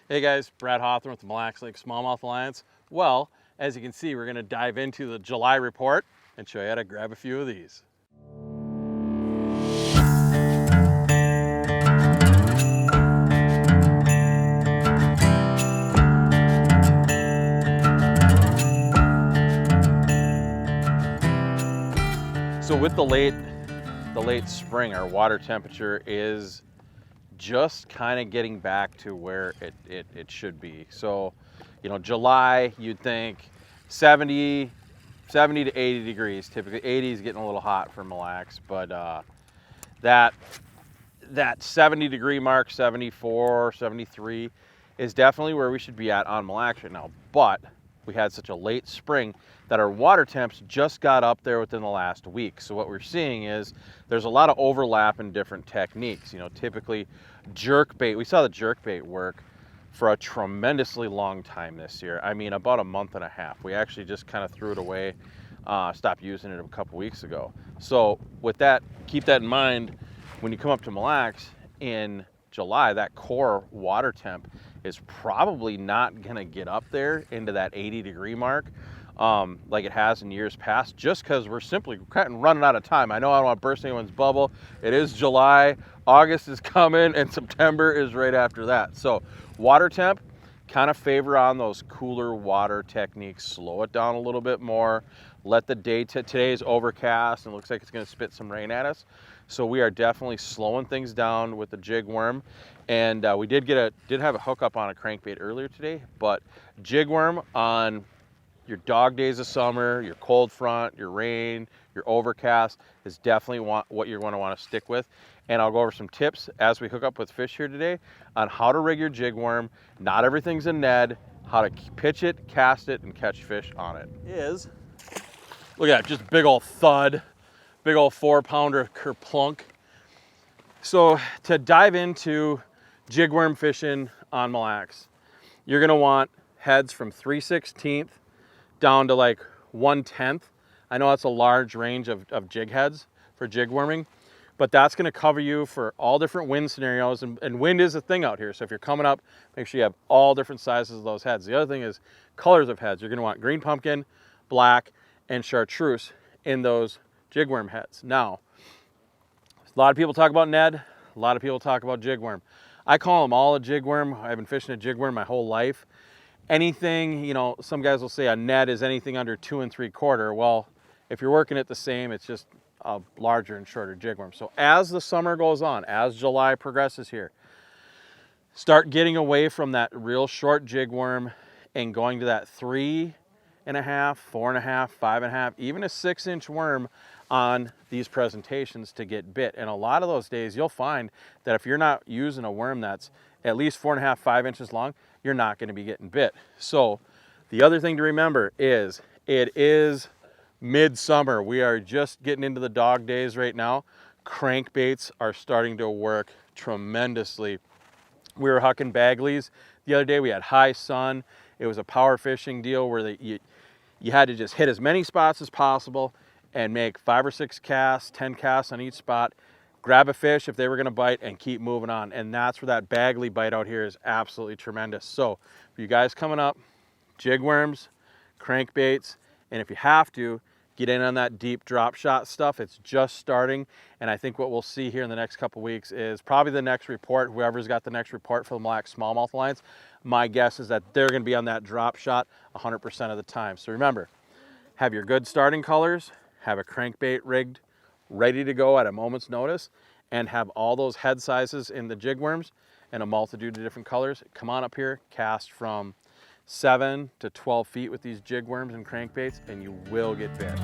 Hey guys, Brad Hawthorne with the Mille Lacs Smallmouth Alliance. Well, as you can see, we're going to dive into the July report and show you how to grab a few of these. So with the late spring, our water temperature is just kind of getting back to where it should be. So, you know, July, you'd think 70 to 80 degrees. Typically 80 is getting a little hot for Mille Lacs, but that 70 degree mark, 74, 73 is definitely where we should be at on Mille Lacs right now. But we had such a late spring that our water temps just got up there within the last week. So what we're seeing is there's a lot of overlap in different techniques. You know, typically jerk bait, we saw the jerk bait work for a tremendously long time this year. I mean, about a month and a half. We actually just kind of threw it away, stopped using it a couple weeks ago. So with that, keep that in mind when you come up to Mille Lacs in July. That core water temp is probably not gonna get up there into that 80 degree mark like it has in years past, just because we're simply kind of running out of time. I know I don't want to burst anyone's bubble. It is July, August is coming, and September is right after that. So water temp, kind of favor on those cooler water techniques. Slow it down a little bit more. Let the day, today is overcast and looks like it's going to spit some rain at us. So we are definitely slowing things down with the jig worm. And we did have a hookup on a crankbait earlier today, but jig worm on your dog days of summer, your cold front, your rain, your overcast is definitely what you're going to want to stick with. And I'll go over some tips as we hook up with fish here today on how to rig your jig worm. Not everything's a Ned. How to pitch it, cast it, and catch fish on it. Look at that, just big old thud, big old 4-pounder kerplunk. So to dive into jig worm fishing on Mille Lacs, you're going to want heads from 3/16 down to like 1/10. I know that's a large range of jig heads for jig worming, but that's going to cover you for all different wind scenarios, and wind is a thing out here. So if you're coming up, make sure you have all different sizes of those heads. The other thing is colors of heads. You're going to want green pumpkin, black, and chartreuse in those jig worm heads. Now, a lot of people talk about Ned, a lot of people talk about jig worm. I call them all a jig worm. I've been fishing a jig worm my whole life. Anything, you know, some guys will say a Ned is anything under 2 3/4. Well, if you're working it the same, it's just a larger and shorter jig worm. So as the summer goes on, as July progresses here, start getting away from that real short jig worm and going to that 3.5, 4.5, 5.5, even a 6-inch worm on these presentations to get bit. And a lot of those days you'll find that if you're not using a worm that's at least 4.5, 5 inches long, you're not going to be getting bit. So the other thing to remember is it is midsummer. We are just getting into the dog days right now. Crankbaits are starting to work tremendously. We were hucking Bagleys the other day. We had high sun. It was a power fishing deal where you had to just hit as many spots as possible and make 5 or 6 casts, 10 casts on each spot, grab a fish if they were going to bite, and keep moving on. And that's where that Bagley bite out here is absolutely tremendous. So for you guys coming up, jig worms, crankbaits, and if you have to, get in on that deep drop shot stuff. It's just starting, and I think what we'll see here in the next couple weeks is probably the next report. Whoever's got the next report for the Mille Lacs Smallmouth Alliance, my guess is that they're going to be on that drop shot 100% of the time. So remember, have your good starting colors, have a crankbait rigged, ready to go at a moment's notice, and have all those head sizes in the jig worms and a multitude of different colors. Come on up here, cast from 7 to 12 feet with these jig worms and crankbaits, and you will get bit.